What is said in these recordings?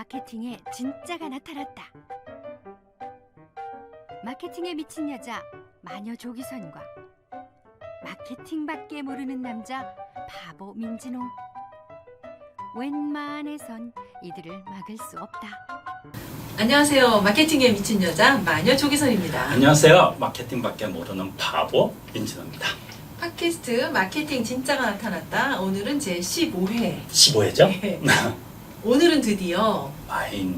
마케팅에 진짜가 나타났다. 마케팅에 미친 여자 마녀 조기선과 마케팅밖에 모르는 남자 바보 민진홍. 웬만해선 이들을 막을 수 없다. 안녕하세요. 마케팅에 미친 여자 마녀 조기선입니다. 안녕하세요. 마케팅밖에 모르는 바보 민진호입니다. 팟캐스트 마케팅 진짜가 나타났다. 오늘은 제 15회. 15회죠? 네. 오늘은 드디어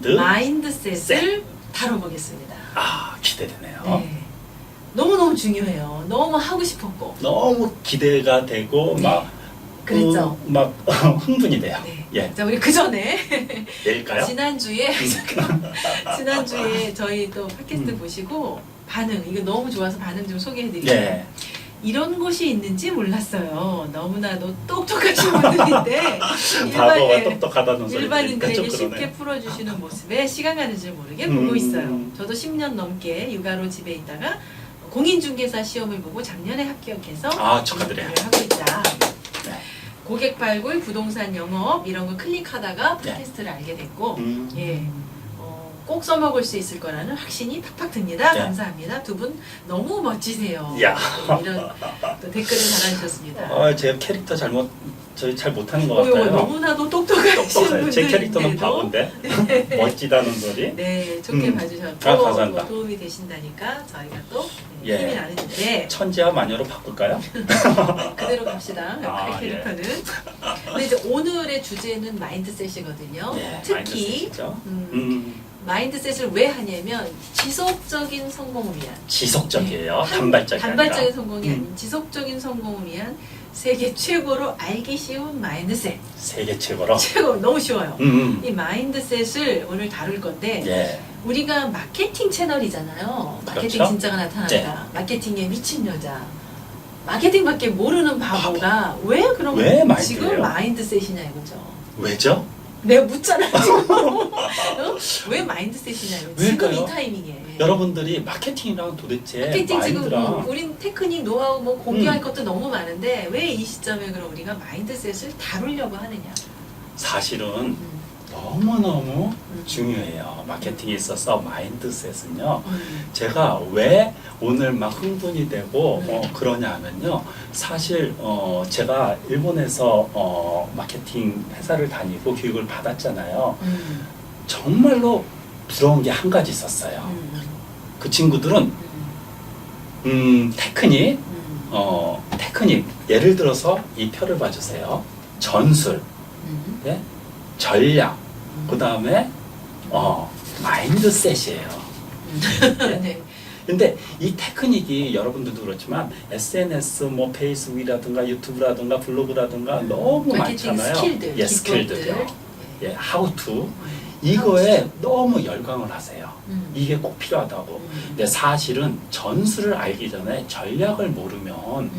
마인드셋을 다뤄보겠습니다. 아, 기대되네요. 네. 너무너무 중요해요. 너무 하고 싶었고. 너무 기대가 되고 네. 막 그랬죠. 막 흥분이 돼요. 네. 예. 자, 우리 그 전에 내일까요? 지난주에 저희 또 팟캐스트 보시고 반응, 이거 너무 좋아서 반응 좀 소개해드릴게요. 예. 이런 곳이 있는지 몰랐어요. 너무나도 똑똑하신 분들인데 바보가 똑똑하다는 소리 일반인들에게 좀 쉽게 그러네. 풀어주시는 모습에 시간 가는 줄 모르게 보고 있어요. 저도 10년 넘게 육아로 집에 있다가 공인중개사 시험을 보고 작년에 합격해서 아, 축하드려요. 일을 하고 있다. 네. 고객 발굴, 부동산 영업 이런 거 클릭하다가 네. 팟캐스트를 알게 됐고 예. 꼭 써먹을 수 있을 거라는 확신이 팍팍 듭니다. 네. 감사합니다. 두 분 너무 멋지세요. 야. 네, 이런 또 댓글을 달아주셨습니다. 제가 캐릭터 저희 잘 못하는 것 같아요. 너무나도 똑똑하신 똑똑해요. 제 캐릭터는 분들인데도 바본데 멋지다는 소리. 네, 좋게 봐주셨고 아, 감사합니다. 또 도움이 되신다니까 저희가 또 예. 힘이 나는데 천재와 마녀로 바꿀까요? 그대로 갑시다. 아, 캐릭터는. 근데 이제 오늘의 주제는 마인드셋이거든요. 예, 특히 마인드셋이죠. 마인드셋을 왜 하냐면 지속적인 성공을 위한 지속적이에요. 단발적이 단발적인 아니라. 성공이 아닌 지속적인 성공을 위한 세계 최고로 알기 쉬운 마인드셋. 세계 최고로. 최고 너무 쉬워요. 음. 이 마인드셋을 오늘 다룰 건데 예. 우리가 마케팅 채널이잖아요. 마케팅 그렇죠? 진짜가 나타났다. 마케팅에 미친 여자. 마케팅밖에 모르는 바보가 왜 그런 왜 마인드예요? 지금 마인드셋이냐 이거죠. 왜죠? 내가 묻잖아 지금. 어? 왜 마인드셋이냐 이거. 지금 왜일까요? 이 타이밍에. 여러분들이 마케팅이랑 도대체 마케팅 지금 마인드랑 우린 테크닉, 노하우 뭐 공개할 것도 너무 많은데 왜 이 시점에 그럼 우리가 마인드셋을 다루려고 하느냐. 사실은 너무너무 중요해요. 마케팅에 있어서 마인드셋은요. 제가 왜 오늘 막 흥분이 되고 그러냐 하면요. 사실 제가 일본에서 마케팅 회사를 다니고 교육을 받았잖아요. 정말로 부러운 게 한 가지 있었어요. 그 친구들은 테크닉 예를 들어서 이 표를 봐주세요. 전술, 예? 전략, 그 다음에 마인드셋이에요. 네. 근데 이 테크닉이 여러분들도 그렇지만 SNS, 뭐 페이스북이라든가 유튜브라든가 블로그라든가 너무 마케팅 많잖아요. 스킬들, 예, 기법들. 스킬들요. 예, how to. 이거에 너무 열광을 하세요. 이게 꼭 필요하다고. 근데 사실은 전술을 알기 전에 전략을 모르면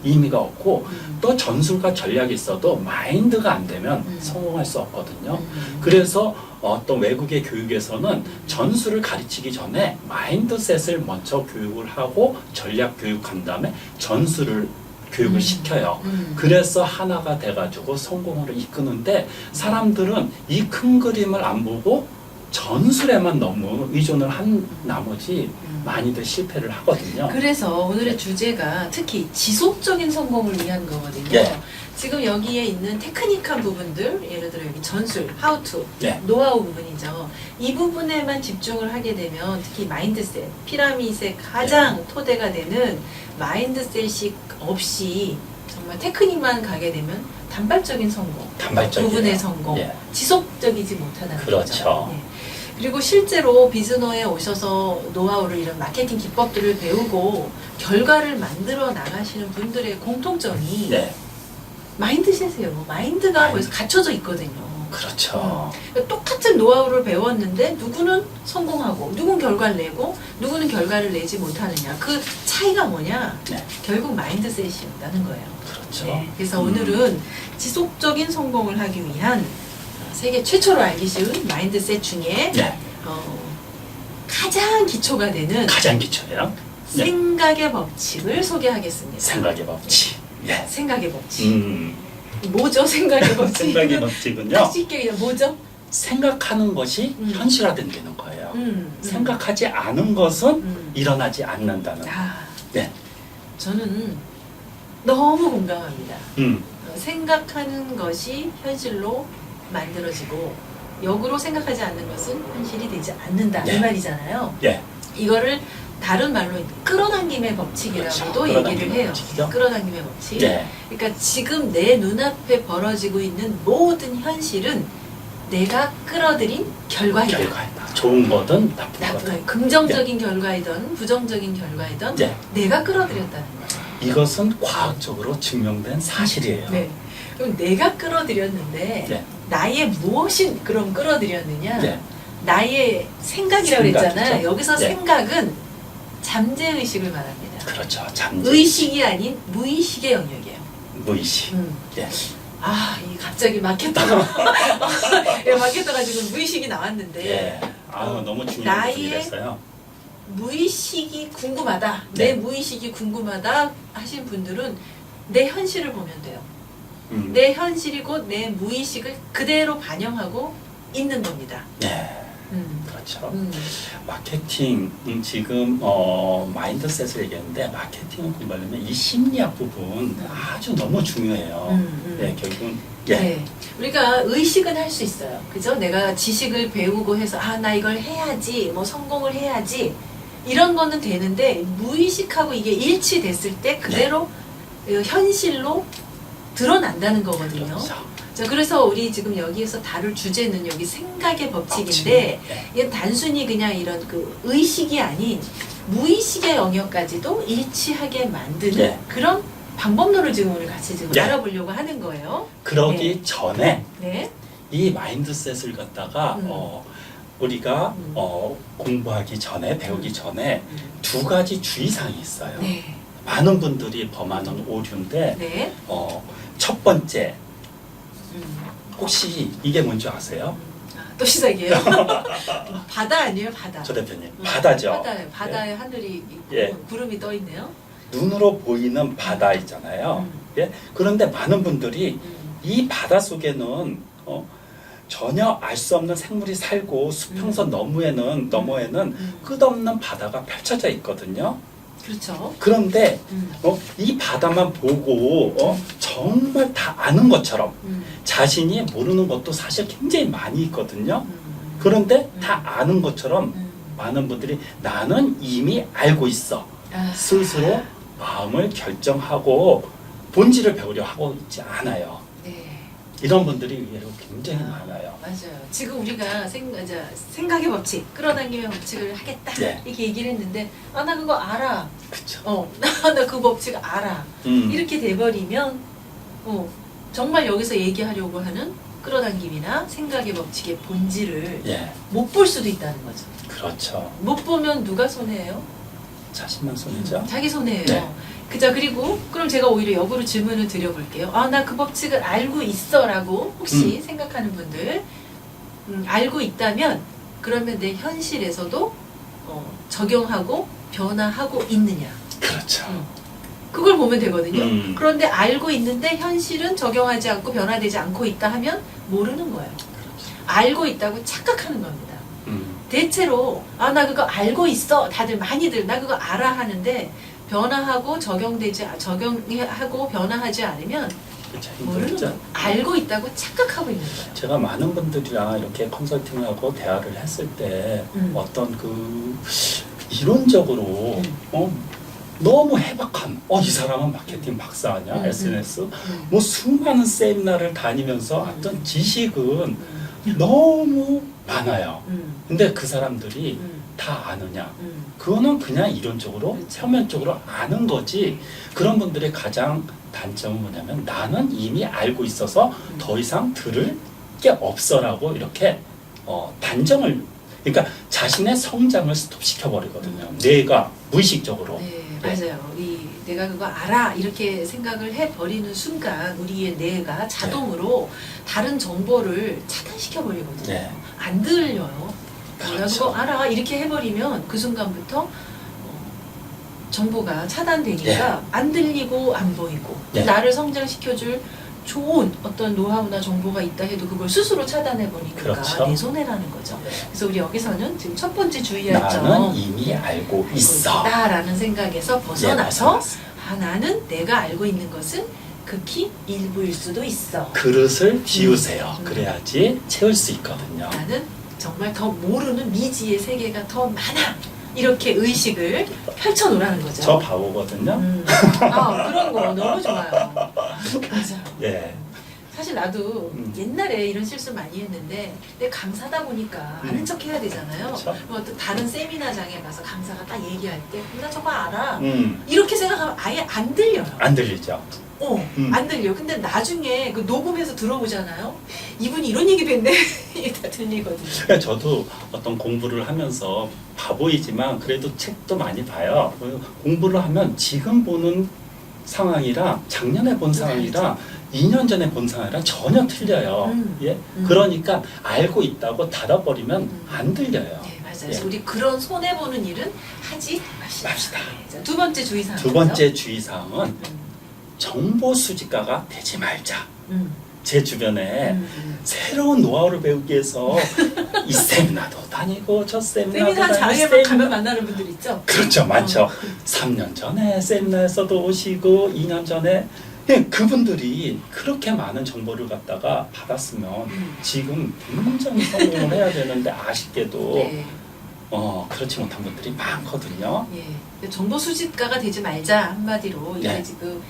의미가 없고 또 전술과 전략이 있어도 마인드가 안 되면 성공할 수 없거든요. 그래서 어떤 외국의 교육에서는 전술을 가르치기 전에 마인드셋을 먼저 교육을 하고 전략 교육한 다음에 전술을 교육을 시켜요. 그래서 하나가 돼가지고 성공으로 이끄는데 사람들은 이 큰 그림을 안 보고 전술에만 너무 의존을 한 나머지 많이들 실패를 하거든요. 그래서 오늘의 주제가 특히 지속적인 성공을 위한 거거든요. 예. 지금 여기에 있는 테크닉한 부분들, 예를 들어 여기 전술, how to, 예. 노하우 부분이죠. 이 부분에만 집중을 하게 되면 특히 마인드셋, 피라밋의 가장 토대가 되는 마인드셋이 없이 정말 테크닉만 가게 되면 단발적인 성공, 단발적이에요. 부분의 성공, 예. 지속적이지 못하다는 그렇죠. 거죠. 예. 그리고 실제로 비즈노에 오셔서 노하우를 이런 마케팅 기법들을 배우고 결과를 만들어 나가시는 분들의 공통점이 네. 마인드셋이에요. 마인드가 거기서 갖춰져 있거든요. 그렇죠. 그러니까 똑같은 노하우를 배웠는데 누구는 성공하고 누구는 결과를 내고 누구는 결과를 내지 못하느냐. 그 차이가 뭐냐? 네. 결국 마인드셋이었다는 거예요. 그렇죠. 네. 그래서 오늘은 지속적인 성공을 하기 위한 세계 최초로 알기 쉬운 마인드셋 중에 네. 가장 기초가 되는 가장 기초예요. 네. 생각의 법칙을 소개하겠습니다. 생각의 법칙. 예. 생각의 법칙. 뭐죠? 생각의 법칙. 생각의 법칙은요. 딱 쉽게 그냥 뭐죠? 생각하는 것이 현실화된다는 거예요. 생각하지 않은 것은 일어나지 않는다는. 아, 네. 저는 너무 공감합니다. 음. 생각하는 것이 현실로 만들어지고 역으로 생각하지 않는 것은 현실이 되지 않는다. 네. 이 말이잖아요. 예. 이거를 다른 말로 끌어당김의 법칙이라고도 그렇죠. 얘기를 끌어당김의 해요. 법칙이죠. 끌어당김의 법칙. 예. 그러니까 지금 내 눈앞에 벌어지고 있는 모든 현실은 내가 끌어들인 결과이다. 결과이다. 좋은 거든 나쁜 거든. 나쁜, 긍정적인 결과이든 부정적인 결과이든 네. 내가 끌어들였다는 거죠. 이것은 과학적으로 증명된 사실이에요. 네. 그럼 내가 끌어들였는데 네. 나의 무엇이 그럼 끌어들였느냐? 네. 나의 생각이라고 생각이죠. 그랬잖아요. 여기서 네. 생각은 잠재의식을 말합니다. 그렇죠. 잠재. 의식이 아닌 무의식의 영역이에요. 무의식. 예. 아, 이 갑자기 막혔다가 예, 막혔다가지고 무의식이 나왔는데 예. 아우 너무 중요한 나의 부분이 됐어요. 무의식이 궁금하다. 네. 내 무의식이 궁금하다 하신 분들은 내 현실을 보면 돼요. 음. 내 현실이 곧 내 무의식을 그대로 반영하고 있는 겁니다. 네. 음. 그렇죠. 음. 마케팅 지금 마인드셋을 얘기했는데 마케팅을 공부하려면 이 심리학 부분 아주 너무 중요해요. 네, 결국은 예. 네. 우리가 의식은 할 수 있어요. 그죠? 내가 지식을 배우고 해서 아, 나 이걸 해야지, 뭐 성공을 해야지 이런 거는 되는데 무의식하고 이게 일치됐을 때 그대로 현실로 드러난다는 거거든요. 그렇죠. 자, 그래서 우리 지금 여기에서 다룰 주제는 여기 생각의 법칙인데 법칙. 네. 이건 단순히 그냥 이런 그 의식이 아닌 무의식의 영역까지도 일치하게 만드는 네. 그런 방법론을 지금 오늘 같이 지금 네. 알아보려고 하는 거예요. 그러기 전에 네. 이 마인드셋을 갖다가 우리가 음. 공부하기 전에 배우기 전에 두 가지 주의사항이 있어요. 네. 많은 분들이 범하는 오류인데 네. 첫 번째 음. 혹시 이게 뭔지 아세요? 아, 또 시작이에요. 바다 아니에요, 바다. 조 대표님 바다죠. 바다에 바다에 하늘이 있고 예. 구름이 떠 있네요. 눈으로 보이는 바다 있잖아요. 음. 예? 그런데 많은 분들이 음. 이 바다 속에는 전혀 알 수 없는 생물이 살고 수평선 너머에는 끝없는 바다가 펼쳐져 있거든요. 그렇죠. 그런데 음. 이 바다만 보고 정말 다 아는 것처럼 자신이 모르는 것도 사실 굉장히 많이 있거든요. 그런데 다 아는 것처럼 많은 분들이 나는 이미 알고 있어. 아. 스스로 마음을 결정하고 본질을 배우려 하고 있지 않아요. 네. 이런 분들이 의외로 굉장히 많아요. 맞아요. 지금 우리가 생각의 법칙, 끌어당김의 법칙을 하겠다 네. 이렇게 얘기를 했는데 아, 나 그거 알아. 그렇죠. 나 그 법칙 알아. 이렇게 돼버리면 정말 여기서 얘기하려고 하는 끌어당김이나 생각의 법칙의 본질을 예, 못 볼 수도 있다는 거죠. 그렇죠. 못 보면 누가 손해예요? 자신만 손이죠. 자기 손해예요. 네. 그죠? 그리고 그럼 제가 오히려 역으로 질문을 드려볼게요. 아, 나 그 법칙을 알고 있어라고 혹시 생각하는 분들 알고 있다면 그러면 내 현실에서도 적용하고 변화하고 있느냐? 그렇죠. 그걸 보면 되거든요. 그런데 그렇죠. 알고 있는데 현실은 적용하지 않고 변화되지 않고 있다 하면 모르는 거예요. 알고 있다고 착각하는 겁니다. 대체로 아, 나 그거 알고 있어. 다들 많이들 나 그거 알아 하는데 변화하고 적용하고 변화하지 않으면 그렇죠. 모르는 힘들죠. 거예요. 알고 있다고 착각하고 있는 거예요. 제가 많은 분들이랑 이렇게 컨설팅하고 대화를 했을 때 어떤 그 이론적으로 너무 해박한 이 사람은 마케팅 박사 아니야 SNS 뭐 수많은 세미나를 다니면서 어떤 지식은 너무 많아요. 근데 그 사람들이 다 아느냐? 그거는 그냥 이론적으로 표면적으로 아는 거지. 그런 분들의 가장 단점은 뭐냐면 나는 이미 알고 있어서 더 이상 들을 게 없어라고 이렇게 단정을 그러니까 자신의 성장을 스톱시켜 버리거든요. 뇌가 무의식적으로. 네, 맞아요. 내가 그거 알아 이렇게 생각을 해버리는 순간 우리의 뇌가 자동으로 다른 정보를 차단시켜 버리거든요. 네. 안 들려요. 내가 그렇죠. 그거 알아 이렇게 해버리면 그 순간부터 정보가 차단되니까 안 들리고 안 보이고 네. 나를 성장시켜줄 좋은 어떤 노하우나 정보가 있다 해도 그걸 스스로 차단해 버리니까 그렇죠. 내 손해라는 거죠. 네. 그래서 우리 여기서는 지금 첫 번째 주의할 나는 점 이미 알고 있어. 라는 생각에서 예, 벗어나서 벗어났어. 나는 내가 알고 있는 것은 극히 일부일 수도 있어. 그릇을 비우세요. 음. 그래야지 채울 수 있거든요. 나는 정말 더 모르는 미지의 세계가 더 많아. 이렇게 의식을 펼쳐놓으라는 거죠. 저 바보거든요. 그런 거 너무 좋아요. 맞아. 예. 사실 나도 옛날에 이런 실수 많이 했는데 내가 강사다 보니까 아는 척 해야 되잖아요. 그렇죠. 그리고 또 다른 세미나장에 가서 강사가 딱 얘기할 때 나 저거 알아. 음. 이렇게 생각하면 아예 안 들려요. 안 들리죠. 안 들려. 근데 나중에 그 녹음해서 들어보잖아요. 이분이 이런 얘기도 했네. 이게 다 들리거든요. 그러니까 저도 어떤 공부를 하면서 바보이지만 그래도 책도 많이 봐요. 공부를 하면 지금 보는 상황이랑 작년에 본 상황이랑 2년 전에 본 상황이랑 전혀 틀려요. 예? 그러니까 알고 있다고 닫아버리면 안 들려요. 네, 맞아요. 예. 그래서 우리 그런 손해보는 일은 하지 맙시다. 자, 두 번째 주의사항. 두 번째 주의사항은 정보 수집가가 되지 말자. 제 주변에 새로운 노하우를 배우기 위해서 이 세미나도 다니고 저 세미나도 세미나 다니고 장에만 가면 만나는 분들 있죠? 그렇죠. 많죠. 3년 전에 세미나에서도 오시고 2년 전에 그분들이 그렇게 많은 정보를 갖다가 받았으면 지금 굉장히 성공을 해야 되는데 아쉽게도 네. 그렇지 못한 분들이 많거든요. 예. 정보 수집가가 되지 말자 한마디로 이게 네. 지금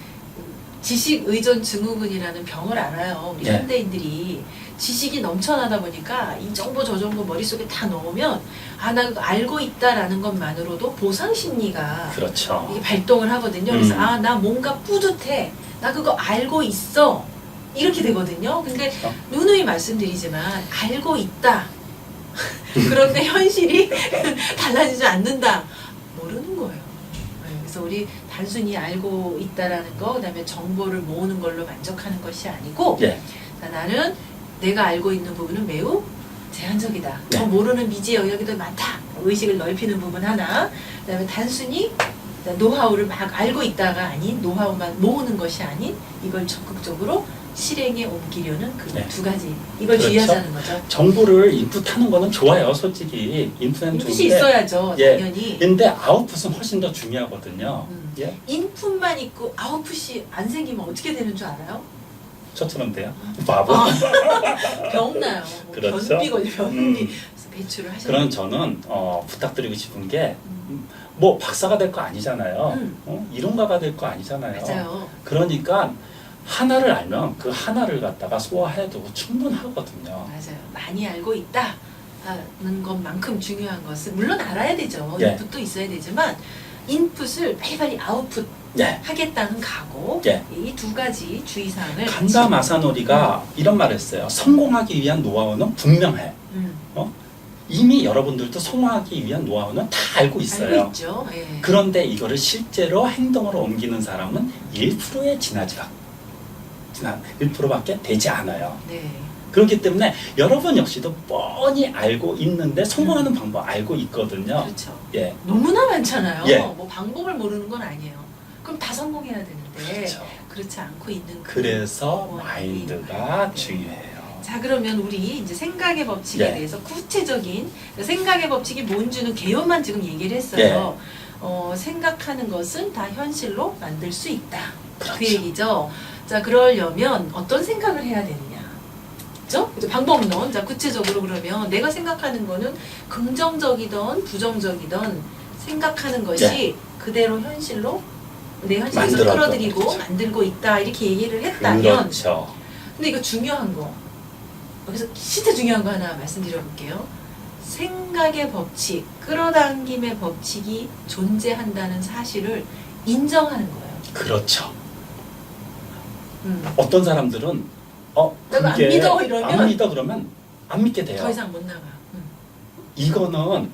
지식 의존 증후군이라는 병을 알아요. 우리 네. 현대인들이 지식이 넘쳐나다 보니까 이 정보 저 정보 머릿속에 다 넣으면 나 그거 알고 있다라는 것만으로도 보상 심리가 그렇죠. 이게 발동을 하거든요. 그래서 나 뭔가 뿌듯해. 나 그거 알고 있어. 이렇게 되거든요. 근데 그렇죠. 누누이 말씀드리지만 알고 있다. 그런데 현실이 달라지지 않는다. 모르는 거예요. 네, 그래서 우리 단순히 알고 있다라는 거, 그다음에 정보를 모으는 걸로 만족하는 것이 아니고 예. 나는 내가 알고 있는 부분은 매우 제한적이다. 네. 더 모르는 미지의 영역이 더 많다. 의식을 넓히는 부분 하나. 그다음에 단순히 노하우를 막 알고 있다가 아닌 노하우만 모으는 것이 아닌 이걸 적극적으로 실행에 옮기려는 그 네. 두 가지. 이걸 그렇죠. 주의하자는 거죠. 정보를 인풋하는 거는 좋아요. 솔직히 인풋은 인풋이 좋은데 있어야죠. 예. 당연히. 근데 아웃풋은 훨씬 더 중요하거든요. 예? 인풋만 있고 아웃풋이 안 생기면 어떻게 되는 줄 알아요? 저처럼 돼요. 바보. 병나요. 뭐 그렇죠. 변비 걸려 변비. 그래서 배출을 하셔야 그런 저는 부탁드리고 싶은 게 뭐 박사가 될 거 아니잖아요. 이론가가 될 거 아니잖아요. 맞아요. 그러니까 하나를 알면 그 하나를 갖다가 소화해도 충분하거든요. 맞아요. 많이 알고 있다. 하는 것만큼 중요한 것은 물론 알아야 되죠. 예. 인풋도 있어야 되지만 인풋을 빨리빨리 아웃풋 예. 하겠다는 각오. 예. 이 두 가지 주의사항을 간다 마사노리가 이런 말을 했어요. 성공하기 위한 노하우는 분명해. 이미 여러분들도 성공하기 위한 노하우는 다 알고 있어요. 알고 있죠. 예. 그런데 이거를 실제로 행동으로 옮기는 사람은 1%에 지나지가 1%밖에 되지 않아요. 네. 그렇기 때문에 여러분 역시도 뻔히 알고 있는데 성공하는 방법 알고 있거든요. 그렇죠. 예. 너무나 많잖아요. 예. 뭐 방법을 모르는 건 아니에요. 그럼 다 성공해야 되는데 그렇죠. 그렇지 않고 있는 그래서 원인이 마인드가 네. 중요해요. 자, 그러면 우리 이제 생각의 법칙에 예. 대해서 구체적인 생각의 법칙이 뭔지는 개요만 지금 얘기를 했어요. 생각하는 것은 다 현실로 만들 수 있다. 그렇죠. 그 얘기죠. 자, 그러려면 어떤 생각을 해야 되느냐. 그죠? 이제 방법론. 자, 구체적으로 그러면 내가 생각하는 거는 긍정적이든 부정적이든 생각하는 것이 예. 그대로 현실로 내 현실에서 만들어도, 끌어들이고 그렇죠. 만들고 있다. 이렇게 얘기를 했다면 그렇죠. 근데 이거 중요한 거. 여기서 진짜 중요한 거 하나 말씀드려 볼게요. 생각의 법칙, 끌어당김의 법칙이 존재한다는 사실을 인정하는 거예요. 그렇죠. 어떤 사람들은 내가 안 그게 믿어 이러면 안 믿어 그러면 안 믿게 돼요. 더 이상 못 나가. 이거는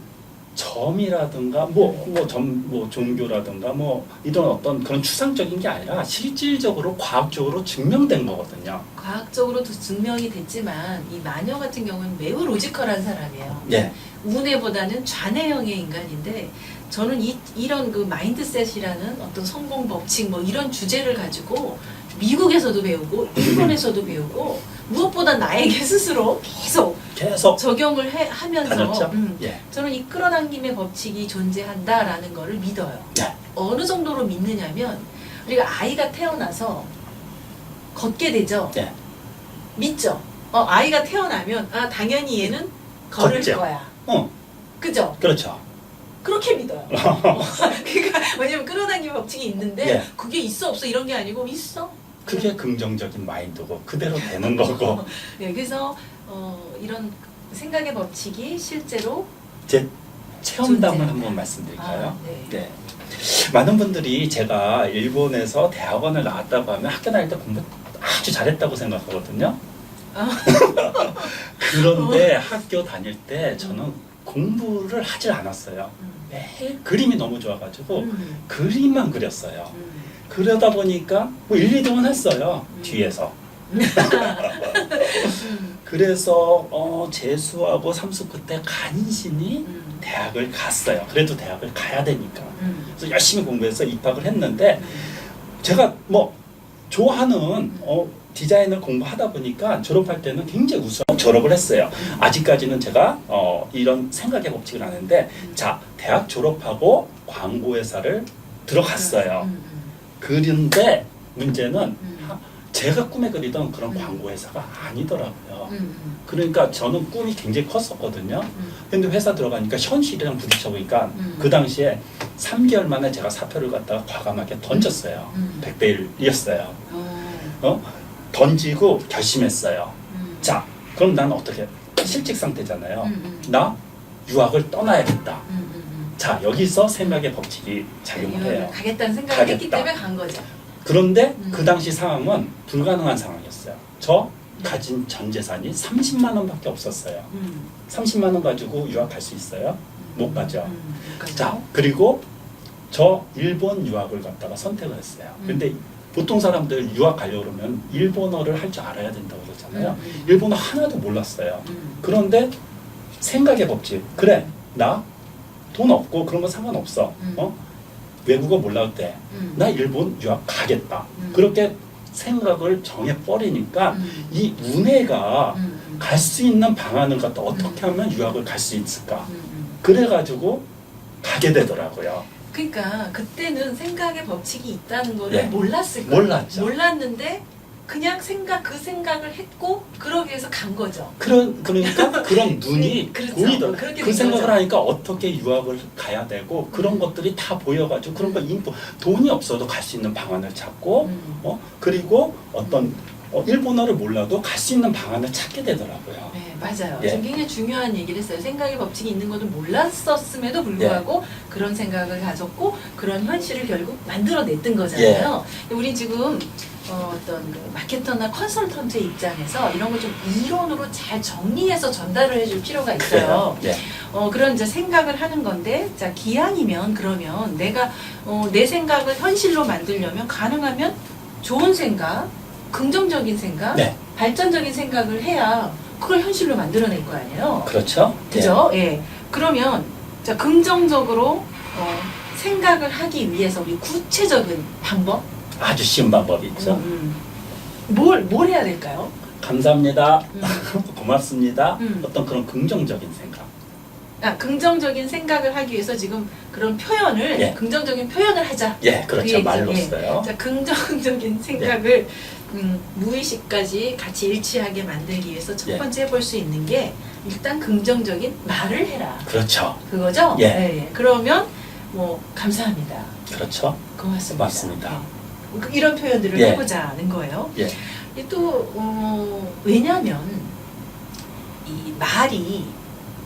점이라든가 뭐 종교라든가 뭐 이런 어떤 그런 추상적인 게 아니라 실질적으로 과학적으로 증명된 거거든요. 과학적으로도 증명이 됐지만 이 마녀 같은 경우는 매우 로지컬한 사람이에요. 예. 우뇌보다는 좌뇌형의 인간인데 저는 이런 그 마인드셋이라는 어떤 성공 법칙 뭐 이런 주제를 가지고 미국에서도 배우고 일본에서도 배우고 무엇보다 나에게 스스로 계속 적용을 하면서 다녔죠? 예. 저는 이 끌어당김의 법칙이 존재한다라는 거를 믿어요. 예. 어느 정도로 믿느냐면 우리가 아이가 태어나서 걷게 되죠. 예. 믿죠. 아이가 태어나면 당연히 얘는 걸을 걷죠. 거야. 어, 그죠? 그렇죠. 그렇게 믿어요. 그러니까 왜냐면 끌어당김 법칙이 있는데 예. 그게 있어 없어 이런 게 아니고 있어. 그게 긍정적인 마인드고 그대로 되는 거고. 네, 그래서 이런 생각의 법칙이 실제로 제 체험담을 존재한다. 한번 말씀드릴까요? 네. 네. 많은 분들이 제가 일본에서 대학원을 나왔다고 하면 학교 다닐 때 공부 아주 잘했다고 생각하거든요. 그런데 학교 다닐 때 저는 공부를 하질 않았어요. 매일 그림이 너무 좋아가지고 그림만 그렸어요. 그러다 보니까 뭐 1, 2등은 했어요. 뒤에서. 그래서 재수하고 삼수 그때 간신히 대학을 갔어요. 그래도 대학을 가야 되니까. 그래서 열심히 공부해서 입학을 했는데 제가 뭐 좋아하는 디자인을 공부하다 보니까 졸업할 때는 굉장히 우수하게 졸업을 했어요. 아직까지는 제가 이런 생각의 법칙을 아는데 자, 대학 졸업하고 광고회사를 들어갔어요. 그런데 문제는 제가 꿈에 그리던 그런 광고회사가 아니더라고요. 그러니까 저는 꿈이 굉장히 컸었거든요. 근데 회사 들어가니까 현실이랑 부딪혀 보니까 그 당시에 3개월 만에 제가 사표를 갖다가 과감하게 던졌어요. 100대 1이었어요. 던지고 결심했어요. 자, 그럼 난 어떻게? 실직 상태잖아요. 나 유학을 떠나야겠다. 자, 여기서 생각의 법칙이 작용을 해요. 가겠다는 생각을 했기 가겠다. 때문에 간 거죠. 그런데 그 당시 상황은 불가능한 상황이었어요. 저 가진 전 재산이 30만 원밖에 없었어요. 30만 원 가지고 유학 갈 수 있어요? 못 가죠. 자, 그리고 저 일본 유학을 갖다가 선택을 했어요. 근데 보통 사람들 유학 가려고 그러면 일본어를 할 줄 알아야 된다고 그러잖아요. 일본어 하나도 몰랐어요. 그런데 생각의 법칙. 그래, 나 돈 없고 그런 거 상관없어. 외국어 몰라도 돼. 나 일본 유학 가겠다. 그렇게 생각을 정해버리니까 이 운해가 갈 수 있는 방안을 갖다 어떻게 하면 유학을 갈 수 있을까. 그래가지고 가게 되더라고요. 그러니까 그때는 생각의 법칙이 있다는 거를 예. 몰랐을 거예요. 몰랐죠. 몰랐는데 그냥 그 생각을 했고 그러기 위해서 간 거죠. 그러니까 그런 눈이 그렇죠. 보이더라고요. 그렇게 그 된 생각을 거죠. 하니까 어떻게 유학을 가야 되고 그런 것들이 다 보여가지고 그런 거 인포 돈이 없어도 갈 수 있는 방안을 찾고 그리고 어떤 일본어를 몰라도 갈 수 있는 방안을 찾게 되더라고요. 네, 맞아요. 예. 지금 굉장히 중요한 얘기를 했어요. 생각의 법칙이 있는 것을 몰랐었음에도 불구하고 그런 생각을 가졌고 그런 현실을 결국 만들어냈던 거잖아요. 우리 지금 어떤 그 마케터나 컨설턴트의 입장에서 이런 걸 좀 이론으로 잘 정리해서 전달을 해줄 필요가 있어요. 예. 그런 이제 생각을 하는 건데, 자, 기왕이면 그러면 내가 내 생각을 현실로 만들려면 가능하면 좋은 생각, 긍정적인 생각, 네. 발전적인 생각을 해야 그걸 현실로 만들어낼 거 아니에요. 그렇죠. 그죠? 예. 그러면 자, 긍정적으로 생각을 하기 위해서 우리 구체적인 방법? 아주 쉬운 방법이 있죠. 뭘 해야 될까요? 감사합니다. 고맙습니다. 어떤 그런 긍정적인 생각. 긍정적인 생각을 하기 위해서 지금 그런 표현을 예. 긍정적인 표현을 하자. 예, 그렇죠. 얘기죠. 말로써요. 자, 긍정적인 생각을 무의식까지 같이 일치하게 만들기 위해서 첫 예. 번째 해볼 수 있는 게 일단 긍정적인 말을 해라. 그렇죠. 그거죠? 예. 예. 그러면 뭐 감사합니다. 그렇죠. 고맙습니다. 고맙습니다. 예. 이런 표현들을 예. 해보자는 거예요. 예. 또 왜냐하면 이 말이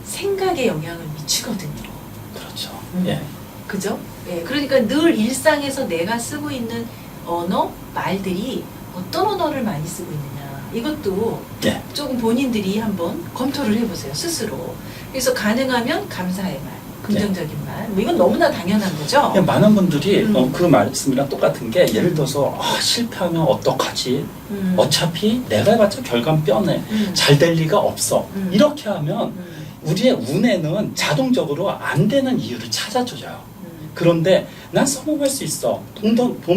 생각에 영향을 미치거든요. 그렇죠. 음. 예. 그죠? 예. 그러니까 늘 일상에서 내가 쓰고 있는 언어, 말들이 어떤 언어를 많이 쓰고 있느냐. 이것도 예. 조금 본인들이 한번 검토를 해보세요. 스스로. 그래서 가능하면 감사의 말, 긍정적인 말. 뭐 이건 너무나 당연한 거죠. 그냥 많은 분들이 그 말씀이랑 똑같은 게 예를 들어서 실패하면 어떡하지? 어차피 내가 해봤자 결과는 뼈네. 잘 될 리가 없어. 이렇게 하면 우리의 운에는 자동적으로 안 되는 이유를 찾아줘요. 그런데 난 성공할 수 있어. 돈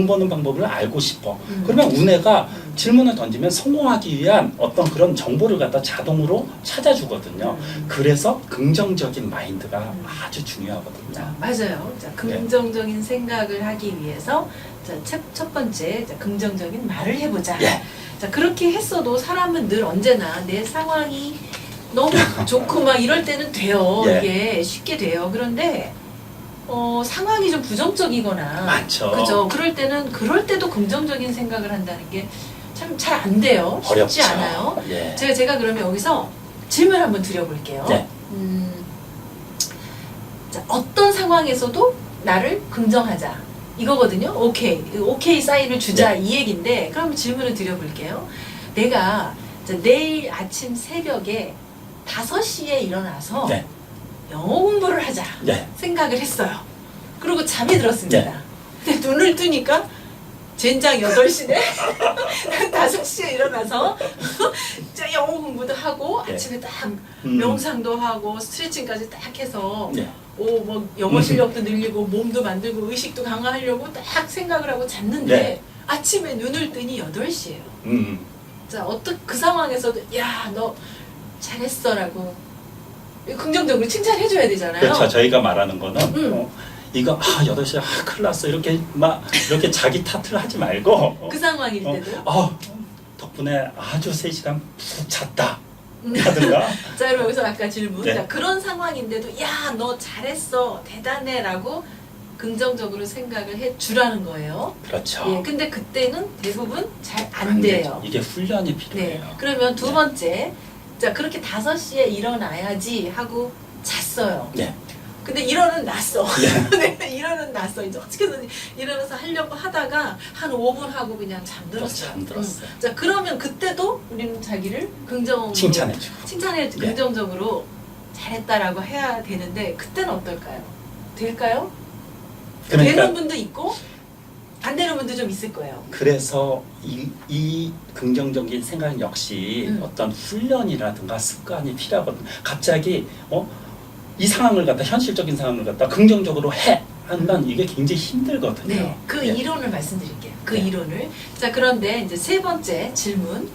버는 방법을 알고 싶어. 그러면 운해가 질문을 던지면 성공하기 위한 어떤 그런 정보를 갖다 자동으로 찾아주거든요. 그래서 긍정적인 마인드가 아주 중요하거든요. 자, 맞아요. 자, 긍정적인 생각을 하기 위해서 자, 첫 번째 자, 긍정적인 말을 해보자. 예. 자, 그렇게 했어도 사람은 늘 언제나 내 상황이 너무 좋고 막 이럴 때는 돼요. 예. 이게 쉽게 돼요. 그런데 상황이 좀 부정적이거나 많죠. 그죠. 그럴 때도 긍정적인 생각을 한다는 게 참 잘 안 돼요. 쉽지 어렵죠. 않아요. 예. 제가 그러면 여기서 질문 한번 드려볼게요. 네. 자, 어떤 상황에서도 나를 긍정하자. 이거거든요. 오케이 사인을 주자. 네. 이 얘기인데 그럼 질문을 드려볼게요. 내가 내일 아침 새벽에 5시에 일어나서 네. 영어 공부를 하자 네. 생각을 했어요. 그리고 잠이 들었습니다. 네. 근데 눈을 뜨니까 젠장 8시네? 5시에 일어나서 자, 영어 공부도 하고 네. 아침에 딱 명상도 하고 스트레칭까지 딱 해서 네. 뭐 영어 실력도 늘리고 몸도 만들고 의식도 강화하려고 딱 생각을 하고 잤는데 네. 아침에 눈을 뜨니 8시예요. 자, 그 상황에서도 야, 너 잘했어라고 긍정적으로 칭찬해줘야 되잖아요. 그렇죠. 저희가 말하는 거는 음. 이거 8시야 큰일 났어 이렇게 자기 탓을 하지 말고 그 상황일 때도 덕분에 아주 3시간 푹 잤다 음. 하든가. 자, 여러분 여기서 아까 질문. 네. 자, 그런 상황인데도 야, 너 잘했어, 대단해라고 긍정적으로 생각을 해 주라는 거예요. 그렇죠. 예, 근데 그때는 대부분 잘 안 돼요. 이게 훈련이 네. 필요해요. 그러면 두 번째, 자, 그렇게 5시에 일어나야지 하고 잤어요. 네. 근데 일어는 났어. 네, 일어는 났어. 이제 어떻게든 일어나서 하려고 하다가 한 5분 하고 그냥 잠들었어요. 잠들었어요. 자, 그러면 그때도 우리는 자기를 긍정적으로 칭찬해주고. 긍정적으로 잘했다라고 해야 되는데 그때는 어떨까요? 될까요? 되는 그러니까 분도 있고 안 되는 분도 좀 있을 거예요. 그래서 이 긍정적인 생각 역시 어떤 훈련이라든가 습관이 필요하거든요. 갑자기 이 상황을 갖다 현실적인 상황을 갖다 긍정적으로 해 하면 이게 굉장히 힘들거든요. 네, 그 예. 이론을 말씀드릴게요. 그 네. 이론을. 자, 그런데 이제 세 번째 질문.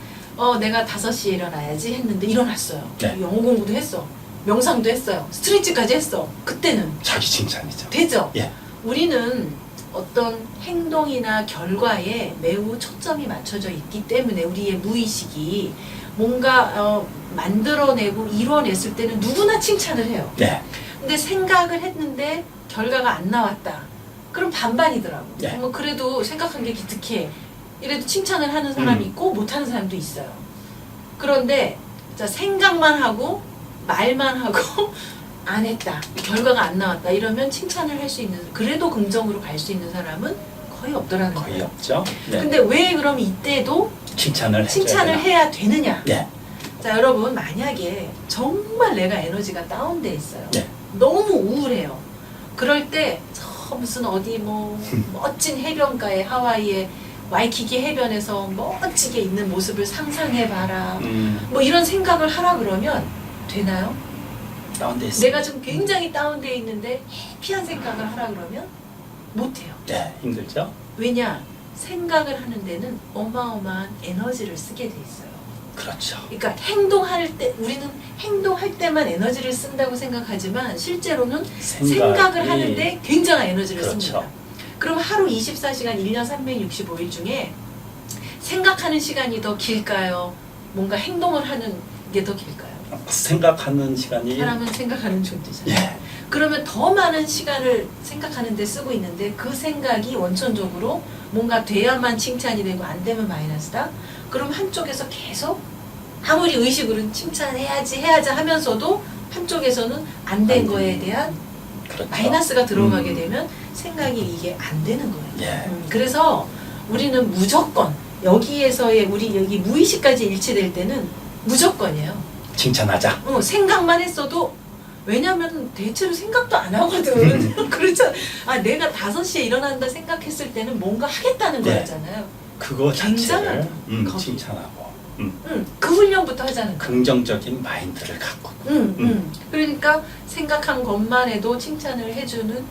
내가 5시에 일어나야지 했는데 일어났어요. 네. 영어 공부도 했어. 명상도 했어요. 스트레칭까지 했어. 그때는 자기 칭찬이죠. 되죠? 예. 우리는 어떤 행동이나 결과에 매우 초점이 맞춰져 있기 때문에 우리의 무의식이 뭔가 만들어내고 이뤄냈을 때는 누구나 칭찬을 해요. 네. 근데 생각을 했는데 결과가 안 나왔다. 그럼 반반이더라고. 네. 그래도 생각한 게 기특해. 이래도 칭찬을 하는 사람이 있고 못하는 사람도 있어요. 그런데 자, 생각만 하고 말만 하고 안 했다. 결과가 안 나왔다. 이러면 칭찬을 할 수 있는, 그래도 긍정으로 갈 수 있는 사람은 거의 없더라는 거의 거예요. 없죠. 네. 근데 왜 그럼 이때도 칭찬을 해야 되느냐? 네. 자, 여러분, 만약에 정말 내가 에너지가 다운돼 있어요. 네. 너무 우울해요. 그럴 때 무슨 어디 멋진 해변가에 하와이의 와이키키 해변에서 멋지게 있는 모습을 상상해봐라. 뭐 이런 생각을 하라 그러면 되나요? 다운돼 있어요. 내가 좀 굉장히 다운돼 있는데 해피한 생각을 하라 그러면 못해요. 네, 힘들죠. 왜냐? 생각을 하는 데는 어마어마한 에너지를 쓰게 돼 있어요. 그렇죠. 그러니까 행동할 때, 우리는 행동할 때만 에너지를 쓴다고 생각하지만 실제로는 생각을 하는데 굉장한 에너지를 그렇죠. 씁니다. 그럼 하루 24시간 1년 365일 중에 생각하는 시간이 더 길까요? 뭔가 행동을 하는 게 더 길까요? 생각하는 시간이 사람은 생각하는 존재잖아요. 예. 그러면 더 많은 시간을 생각하는 데 쓰고 있는데 그 생각이 원천적으로 뭔가 돼야만 칭찬이 되고 안 되면 마이너스다? 그럼 한쪽에서 계속 아무리 의식으로는 칭찬해야지 하면서도 한쪽에서는 안 된 거에 대한 그렇죠. 마이너스가 들어가게 되면 생각이 이게 안 되는 거예요. 예. 그래서 우리는 무조건 여기에서의 우리 여기 무의식까지 일치될 때는 무조건이에요. 칭찬하자. 생각만 했어도 왜냐면 대체로 생각도 안 하거든. 그렇죠. 내가 5시에 일어난다 생각했을 때는 뭔가 하겠다는 네. 거였잖아요. 그거 자체를 거기. 칭찬하고 그 훈련부터 하자는 거예요. 긍정적인 마인드를 갖고 그러니까 생각한 것만 해도 칭찬을 해주는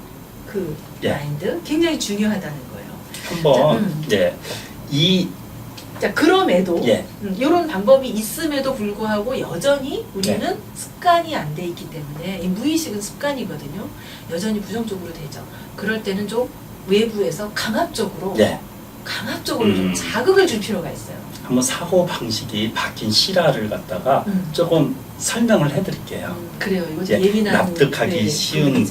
그 예. 마인드 굉장히 중요하다는 거예요. 한번 이 자, 그럼에도 예. 이런 방법이 있음에도 불구하고 여전히 우리는 습관이 안 돼 있기 때문에 이 무의식은 습관이거든요. 여전히 부정적으로 되죠. 그럴 때는 좀 외부에서 강압적으로 좀 자극을 줄 필요가 있어요. 한번 사고 방식이 바뀐 실화를 갖다가 조금 설명을 해드릴게요. 그래요. 이거 예, 예민한 납득하기 쉬운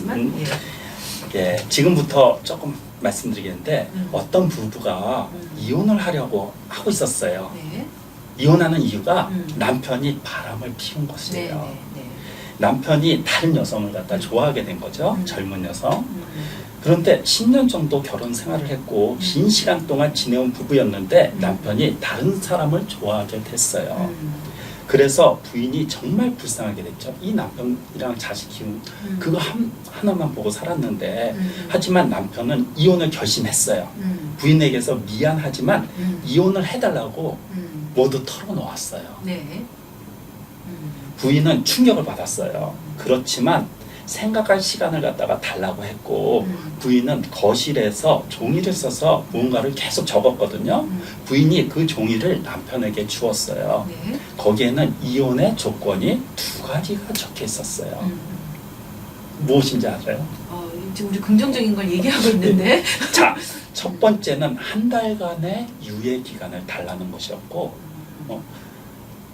지금부터 조금 말씀드리겠는데 어떤 부부가 이혼을 하려고 하고 있었어요. 네. 이혼하는 이유가 남편이 바람을 피운 것이에요. 남편이 다른 여성을 갖다 좋아하게 된 거죠. 젊은 여성. 그런데 10년 정도 결혼 생활을 했고 긴 시간 동안 지내온 부부였는데 남편이 다른 사람을 좋아하게 됐어요. 그래서 부인이 정말 불쌍하게 됐죠. 이 남편이랑 자식 키운 그거 하나만 보고 살았는데 하지만 남편은 이혼을 결심했어요. 부인에게서 미안하지만 이혼을 해달라고 모두 털어놓았어요. 네. 부인은 충격을 받았어요. 그렇지만 생각할 시간을 갖다가 달라고 했고 부인은 거실에서 종이를 써서 무언가를 계속 적었거든요. 부인이 그 종이를 남편에게 주었어요. 네. 거기에는 이혼의 조건이 2가지가 적혀 있었어요. 무엇인지 알아요? 지금 우리 긍정적인 걸 얘기하고 있는데 자, 첫 번째는 한 달간의 유예 기간을 달라는 것이었고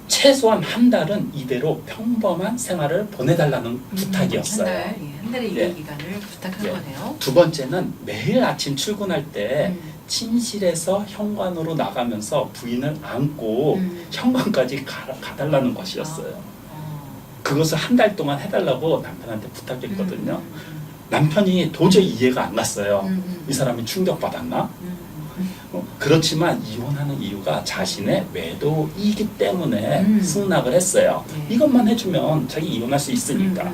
최소한 한 달은 이대로 평범한 생활을 보내달라는 부탁이었어요. 한 달의 유예 기간을 부탁한 거네요. 두 번째는 매일 아침 출근할 때 침실에서 현관으로 나가면서 부인을 안고 현관까지 가달라는 것이었어요. 그것을 한 달 동안 해달라고 남편한테 부탁했거든요. 남편이 도저히 이해가 안 갔어요. 이 사람이 충격받았나? 그렇지만 이혼하는 이유가 자신의 외도이기 때문에 승낙을 했어요. 이것만 해주면 자기 이혼할 수 있으니까.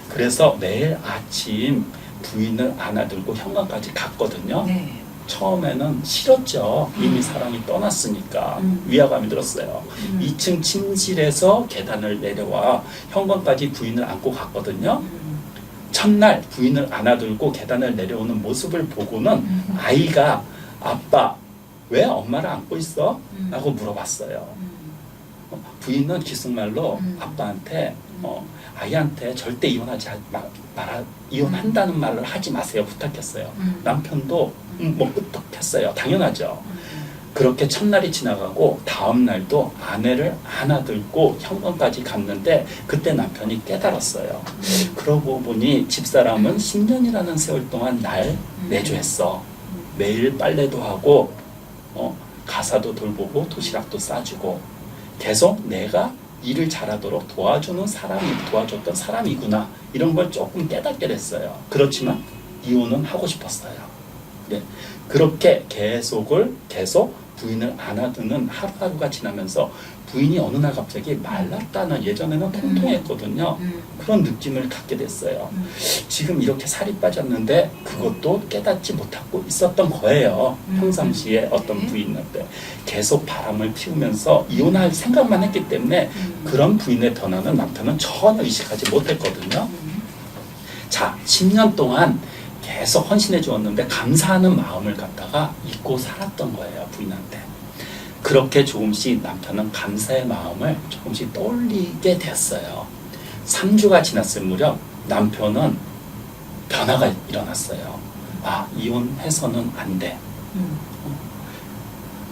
그래서 매일 아침 부인을 안아들고 현관까지 갔거든요. 네. 처음에는 싫었죠. 이미 사랑이 떠났으니까 위화감이 들었어요. 2층 침실에서 계단을 내려와 현관까지 부인을 안고 갔거든요. 첫날 부인을 안아들고 계단을 내려오는 모습을 보고는 아이가 아빠 왜 엄마를 안고 있어? 라고 물어봤어요. 부인은 기승말로 아빠한테 아이한테 절대 이혼하지 이혼한다는 말을 하지 마세요 부탁했어요. 남편도 뭐 끄떡했어요. 당연하죠. 그렇게 첫날이 지나가고 다음 날도 아내를 안아들고 현관까지 갔는데 그때 남편이 깨달았어요. 그러고 보니 집사람은 10년이라는 세월 동안 날 내조했어. 매일 빨래도 하고 가사도 돌보고 도시락도 싸주고 계속 내가 일을 잘하도록 도와줬던 사람이구나 이런 걸 조금 깨닫게 됐어요. 그렇지만 이혼은 하고 싶었어요. 네. 그렇게 계속 부인을 안아두는 하루하루가 지나면서 부인이 어느 날 갑자기 말랐다는 예전에는 통통했거든요. 그런 느낌을 갖게 됐어요. 지금 이렇게 살이 빠졌는데 그것도 깨닫지 못하고 있었던 거예요. 평상시에 어떤 부인한테 계속 바람을 피우면서 이혼할 생각만 했기 때문에 그런 부인의 변화는 남편은 전혀 의식하지 못했거든요. 자, 10년 동안 계속 헌신해 주었는데 감사하는 마음을 갖다가 잊고 살았던 거예요, 부인한테. 그렇게 조금씩 남편은 감사의 마음을 조금씩 떠올리게 됐어요. 3주가 지났을 무렵 남편은 변화가 일어났어요. 아, 이혼해서는 안 돼.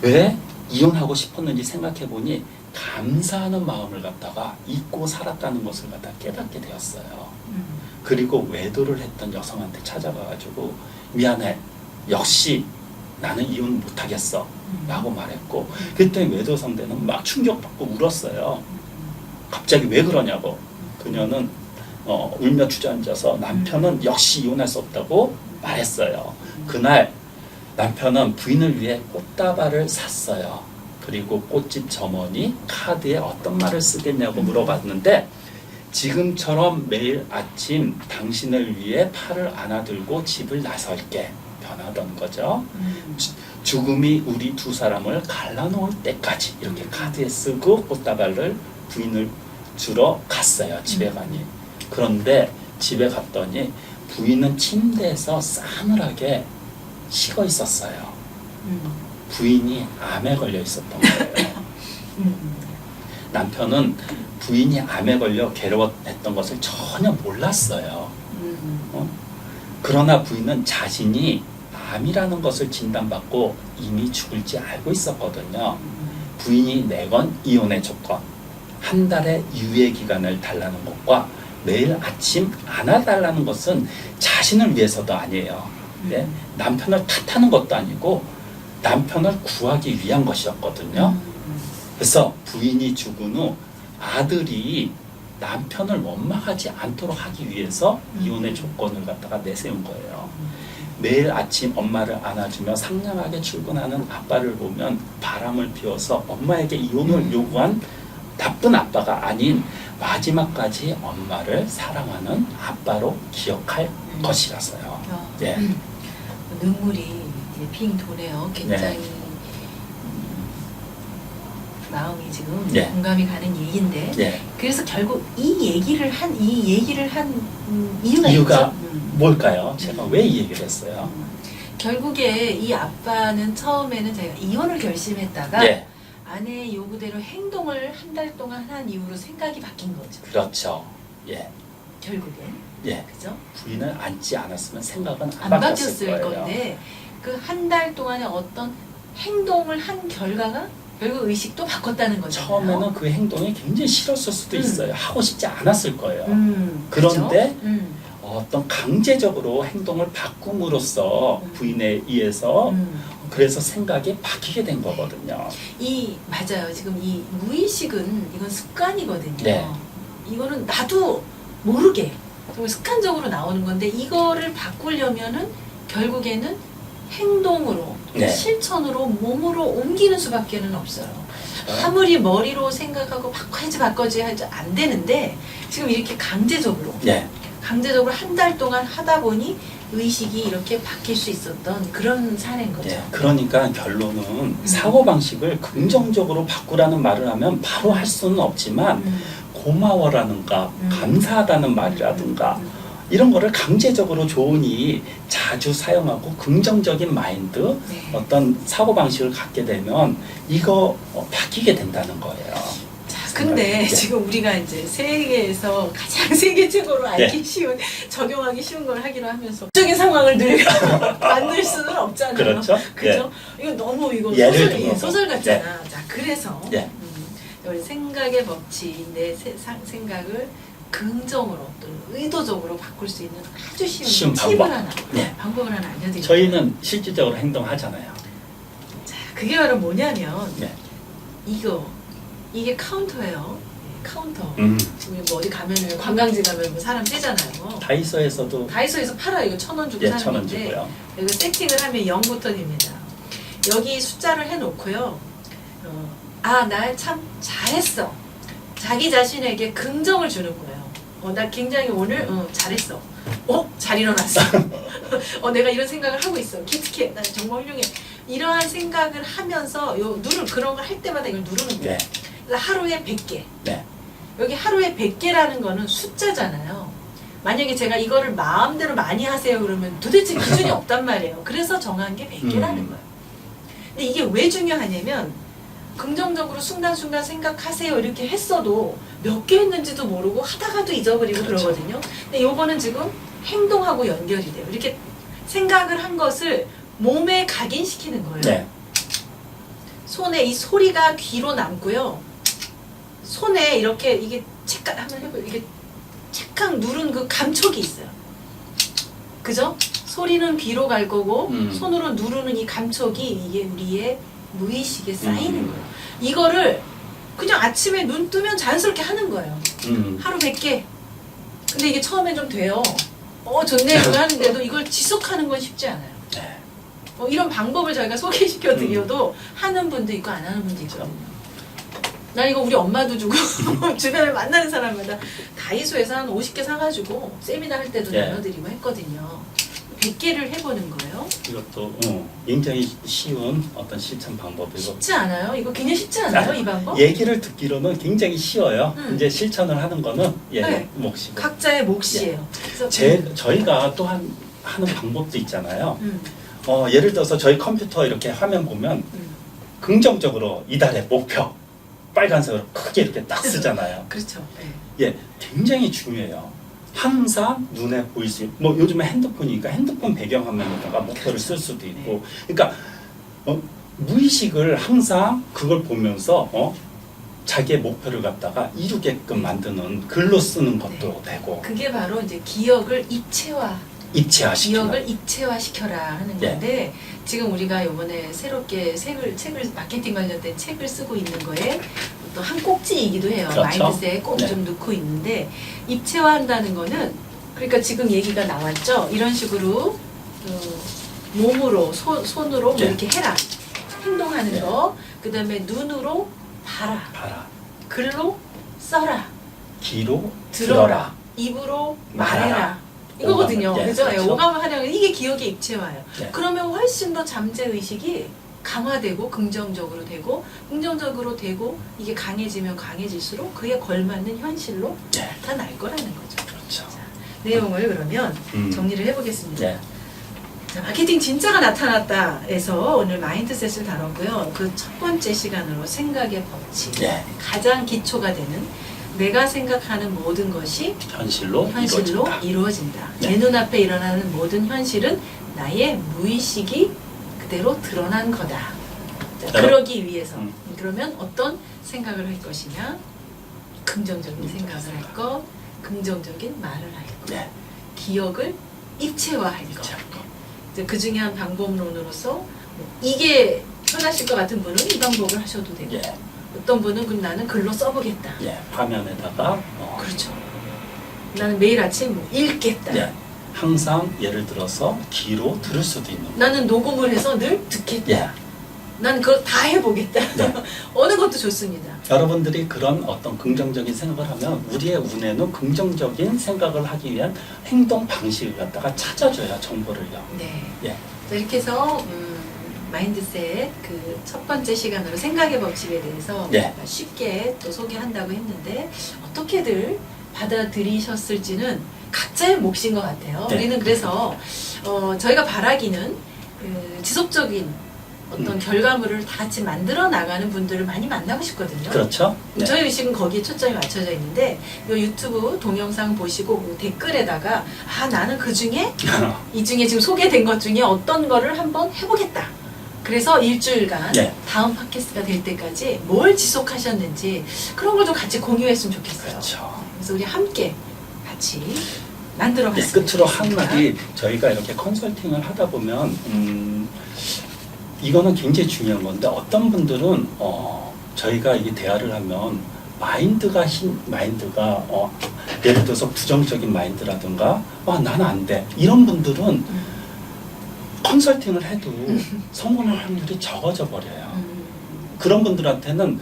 왜 이혼하고 싶었는지 생각해보니 감사하는 마음을 갖다가 잊고 살았다는 것을 갖다 깨닫게 되었어요. 그리고 외도를 했던 여성한테 찾아가가지고 미안해, 역시 나는 이혼 못하겠어 라고 말했고 그랬더니 외도 상대는 막 충격받고 울었어요. 갑자기 왜 그러냐고. 그녀는 울며 주저앉아서 남편은 역시 이혼할 수 없다고 말했어요. 그날 남편은 부인을 위해 꽃다발을 샀어요. 그리고 꽃집 점원이 카드에 어떤 말을 쓰겠냐고 물어봤는데 지금처럼 매일 아침 당신을 위해 팔을 안아들고 집을 나설게 변하던 거죠. 죽음이 우리 두 사람을 갈라놓을 때까지 이렇게 카드에 쓰고 꽃다발을 부인을 주러 갔어요. 집에 가니. 그런데 집에 갔더니 부인은 침대에서 싸늘하게 식어 있었어요. 음. 부인이 암에 걸려 있었던 거예요. 음. 남편은 부인이 암에 걸려 괴로워했던 것을 전혀 몰랐어요. 그러나 부인은 자신이 암이라는 것을 진단받고 이미 죽을지 알고 있었거든요. 부인이 내건 이혼의 조건, 한 달의 유예 기간을 달라는 것과 매일 아침 안아달라는 것은 자신을 위해서도 아니에요. 네? 남편을 탓하는 것도 아니고 남편을 구하기 위한 것이었거든요. 그래서 부인이 죽은 후 아들이 남편을 원망하지 않도록 하기 위해서 이혼의 조건을 갖다가 내세운 거예요. 매일 아침 엄마를 안아주며 상냥하게 출근하는 아빠를 보면 바람을 피워서 엄마에게 이혼을 요구한 나쁜 아빠가 아닌 마지막까지 엄마를 사랑하는 아빠로 기억할 것이라서요. 예. 눈물이 이제 핑 도네요. 굉장히 마음이 지금 네. 공감이 가는 얘기인데 예. 그래서 결국 이 얘기를 한 이유가 이유가 있죠. 뭘까요? 제가 왜 이 얘기를 했어요? 결국에 이 아빠는 처음에는 자기가 이혼을 결심했다가 예. 아내의 요구대로 행동을 한 달 동안 한 이후로 생각이 바뀐 거죠. 그렇죠. 예. 결국엔. 예. 그죠? 부인을 안지 않았으면 생각은 안 안 바뀌었을 바뀌었을 거예요. 건데 그 한 달 동안의 어떤 행동을 한 결과가 결국 의식도 바꿨다는 거죠. 처음에는 그 행동이 굉장히 싫었을 수도 있어요. 하고 싶지 않았을 거예요. 그런데 그죠? 어떤 강제적으로 행동을 바꿈으로써 부인에 의해서 그래서 생각이 바뀌게 된 거거든요. 맞아요. 지금 이 무의식은 이건 습관이거든요. 네. 이거는 나도 모르게 정말 습관적으로 나오는 건데 이거를 바꾸려면은 결국에는 행동으로 네. 실천으로 몸으로 옮기는 수밖에는 없어요. 아무리 머리로 생각하고 바꿔야지 안 되는데 지금 이렇게 강제적으로 네. 한 달 동안 하다 보니 의식이 이렇게 바뀔 수 있었던 그런 사례인 거죠. 네. 그러니까 결론은 사고방식을 긍정적으로 바꾸라는 말을 하면 바로 할 수는 없지만 고마워라든가 감사하다는 말이라든가 이런 거를 강제적으로 좋으니 자주 사용하고 긍정적인 마인드, 네. 어떤 사고방식을 갖게 되면 이거 바뀌게 된다는 거예요. 자, 근데 네. 지금 우리가 이제 세계에서 가장 세계적으로 알기 네. 쉬운, 적용하기 쉬운 걸 하기로 하면서 적인 상황을 늘 만들 수는 없잖아요. 그렇죠? 그죠? 이거 너무 예를 들어서. 소설 같잖아. 자, 그래서 네. 우리 생각의 법칙, 내 생각을 긍정으로 또는 의도적으로 바꿀 수 있는 아주 쉬운 팁을 방법. 하나, 네. 방법을 하나 알려드릴게요. 저희는 실질적으로 행동하잖아요. 자, 그게 바로 뭐냐면 네. 이게 카운터예요. 카운터. 음. 우리 뭐 어디 가면은 관광지 가면 뭐 사람 떼잖아요. 다이소에서도 다이소에서 팔아. 이거 1,000원 주고 예, 사는 1,000원 건데 주고요. 이거 세팅을 하면 0부터 됩니다. 여기 숫자를 해놓고요. 나 참 잘했어. 자기 자신에게 긍정을 주는 거예요. 나 굉장히 오늘 잘했어. 잘 일어났어. 내가 이런 생각을 하고 있어. 기특해. 난 정말 훌륭해. 이러한 생각을 하면서 그런 걸 할 때마다 이걸 누르는 거예요. 네. 그래서 하루에 100개. 네. 여기 하루에 100개라는 거는 숫자잖아요. 만약에 제가 이거를 마음대로 많이 하세요 그러면 도대체 기준이 없단 말이에요. 그래서 정한 게 100개라는 거예요. 근데 이게 왜 중요하냐면 긍정적으로 순간순간 생각하세요 이렇게 했어도 몇 개 했는지도 모르고 하다가도 잊어버리고 그렇죠. 그러거든요. 근데 요거는 지금 행동하고 연결이 돼요. 이렇게 생각을 한 것을 몸에 각인시키는 거예요. 네. 손에 이 소리가 귀로 남고요. 손에 이렇게 이게 책각 한번 해보요. 이게 착각 누른 그 감촉이 있어요. 그죠? 소리는 귀로 갈 거고 손으로 누르는 이 감촉이 이게 우리의 무의식에 쌓이는 거예요. 이거를 그냥 아침에 눈 뜨면 자연스럽게 하는 거예요. 하루 100개. 근데 이게 처음엔 좀 돼요. 좋네 이거 하는데도 이걸 지속하는 건 쉽지 않아요. 네. 이런 방법을 저희가 소개시켜 드려도 하는 분도 있고 안 하는 분도 있거든요. 난 이거 우리 엄마도 주고 주변에 만나는 사람마다 다이소에서 한 50개 사가지고 세미나 할 때도 네. 나눠드리고 했거든요. 100개를 해보는 거예요. 이것도 굉장히 쉬운 어떤 실천 방법이고 쉽지 않아요? 이거 굉장히 쉽지 않아요? 이 방법? 얘기를 듣기로는 굉장히 쉬워요. 이제 실천을 하는 거는 네. 몫이고 각자의 몫이에요. 그래서 저희가 또 하는 방법도 있잖아요. 예를 들어서 저희 컴퓨터 이렇게 화면 보면 긍정적으로 이달의 목표 빨간색으로 크게 이렇게 딱 쓰잖아요. 그렇죠. 네. 예, 굉장히 중요해요. 항상 눈에 보일 수 있고, 뭐 요즘에 핸드폰이니까 핸드폰 배경화면에다가 목표를 쓸 수도 있고, 그러니까 무의식을 항상 그걸 보면서 자기의 목표를 갖다가 이루게끔 만드는 글로 쓰는 것도 되고, 그게 바로 이제 기억을 입체화시키는. 기억을 입체화시켜라 하는 예. 건데 지금 우리가 이번에 새롭게 책을 마케팅 관련된 책을 쓰고 있는 거에 또 한 꼭지이기도 해요. 그렇죠. 마인드셋에 꼭 좀 넣고 있는데 입체화한다는 거는 그러니까 지금 얘기가 나왔죠. 이런 식으로 몸으로 손으로 뭐 예. 이렇게 해라. 행동하는 예. 거. 그다음에 눈으로 봐라. 글로 써라. 귀로 들어라. 입으로 말해라. 이거거든요. 오감. 예, 그죠? 그렇죠. 오감을 하려면 이게 기억의 입체화예요. 예. 그러면 훨씬 더 잠재 의식이 강화되고 긍정적으로 되고 이게 강해지면 강해질수록 그에 걸맞는 현실로 예. 나타날 거라는 거죠. 그렇죠. 자, 내용을 그러면 정리를 해보겠습니다. 예. 자, 마케팅 진짜가 나타났다에서 오늘 마인드셋을 다뤘고요. 그 첫 번째 시간으로 생각의 법칙, 예. 가장 기초가 되는 내가 생각하는 모든 것이 현실로 이루어진다. 이루어진다. 네. 내 눈앞에 일어나는 모든 현실은 나의 무의식이 그대로 드러난 거다. 자, 그러기 위해서 그러면 어떤 생각을 할 것이냐? 긍정적인 생각을 할 것, 긍정적인 말을 할 것, 네. 기억을 입체화할 것. 입체할 것. 이제 그 중에 한 방법론으로서 이게 편하실 것 같은 분은 이 방법을 하셔도 되고 예. 어떤 분은 그럼 나는 글로 써보겠다. 예. 화면에다가 그렇죠. 나는 매일 아침 뭐 읽겠다. 예. 항상 예를 들어서 귀로 들을 수도 있는 거. 나는 녹음을 해서 늘 듣겠다. 예. 나는 그걸 다 해보겠다. 네. 어느 것도 좋습니다. 여러분들이 그런 어떤 긍정적인 생각을 하면 우리의 운에는 긍정적인 생각을 하기 위한 행동 방식을 갖다가 찾아줘야 정보를요. 네. 예. 자, 이렇게 해서 마인드셋 그 첫 번째 시간으로 생각의 법칙에 대해서 예. 쉽게 또 소개한다고 했는데 어떻게들 받아들이셨을지는 각자의 몫인 것 같아요. 네. 우리는 그래서 저희가 바라기는 그 지속적인 어떤 결과물을 다 같이 만들어 나가는 분들을 많이 만나고 싶거든요. 그렇죠? 네. 저희 의식은 거기에 초점이 맞춰져 있는데 이 유튜브 동영상 보시고 그 댓글에다가 나는 그 중에 이 중에 지금 소개된 것 중에 어떤 거를 한번 해보겠다. 그래서 일주일간 네. 다음 팟캐스트가 될 때까지 뭘 지속하셨는지 그런 걸 좀 같이 공유했으면 좋겠어요. 그렇죠. 그래서 우리 함께 같이 만들어 네, 봤습니다. 끝으로 한마디 저희가 이렇게 컨설팅을 하다 보면 이거는 굉장히 중요한 건데 어떤 분들은 저희가 이 대화를 하면 마인드가 예를 들어서 부정적인 마인드라든가 나는 안 돼 이런 분들은 컨설팅을 해도 성공할 확률이 적어져 버려요. 그런 분들한테는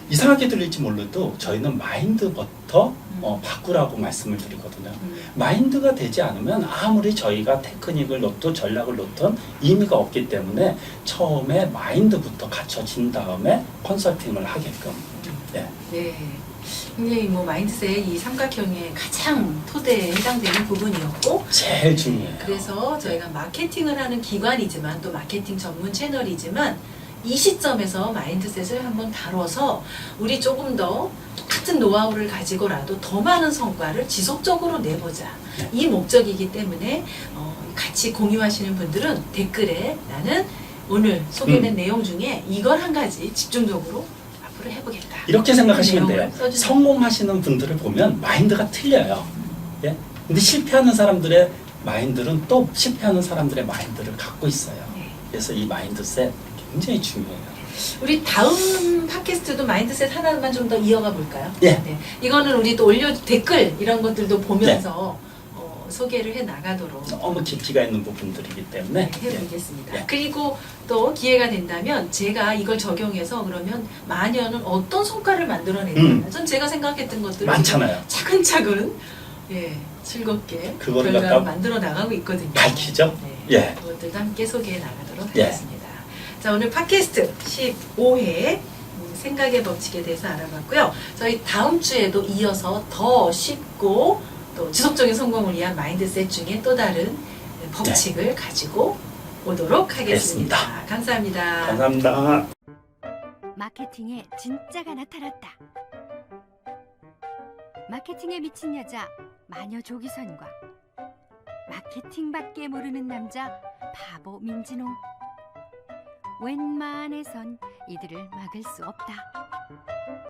이상하게 들릴지 몰라도 저희는 마인드부터 바꾸라고 말씀을 드리거든요. 마인드가 되지 않으면 아무리 저희가 테크닉을 놓든 전략을 놓든 의미가 없기 때문에 처음에 마인드부터 갖춰진 다음에 컨설팅을 하게끔. 네. 네. 굉장히 뭐 마인드셋 이 삼각형의 가장 토대에 해당되는 부분이었고 제일 중요해요. 그래서 저희가 마케팅을 하는 기관이지만 또 마케팅 전문 채널이지만 이 시점에서 마인드셋을 한번 다뤄서 우리 조금 더 같은 노하우를 가지고라도 더 많은 성과를 지속적으로 내보자. 이 목적이기 때문에 같이 공유하시는 분들은 댓글에 나는 오늘 소개된 내용 중에 이걸 한 가지 집중적으로 앞으로 해보겠다. 이렇게 생각하시면 돼요. 써주세요. 성공하시는 분들을 보면 마인드가 틀려요. 예? 근데 실패하는 사람들의 마인드는 또 실패하는 사람들의 마인드를 갖고 있어요. 네. 그래서 이 마인드셋 굉장히 중요해요. 우리 다음 팟캐스트도 마인드셋 하나만 좀 더 이어가 볼까요? 예. 네. 이거는 우리 또 댓글 이런 것들도 보면서 소개를 해 나가도록 너무 깊이가 있는 부분들이기 때문에 해보겠습니다. 예. 그리고 또 기회가 된다면 제가 이걸 적용해서 그러면 마녀는 어떤 성과를 만들어내는가 전 제가 생각했던 것들을 많잖아요. 차근차근 예, 즐겁게 그거를 결과를 갖다 만들어 나가고 있거든요. 밝히죠? 네, 예. 그것들도 함께 소개해 나가도록 예. 하겠습니다. 자, 오늘 팟캐스트 15회 생각의 법칙에 대해서 알아봤고요. 저희 다음 주에도 이어서 더 쉽고 또 지속적인 성공을 위한 마인드셋 중에 또 다른 법칙을 가지고 오도록 하겠습니다. 알겠습니다. 감사합니다. 감사합니다. 마케팅에 진짜가 나타났다. 마케팅에 미친 여자 마녀 조기선과 마케팅밖에 모르는 남자 바보 민진홍. 웬만해선 이들을 막을 수 없다.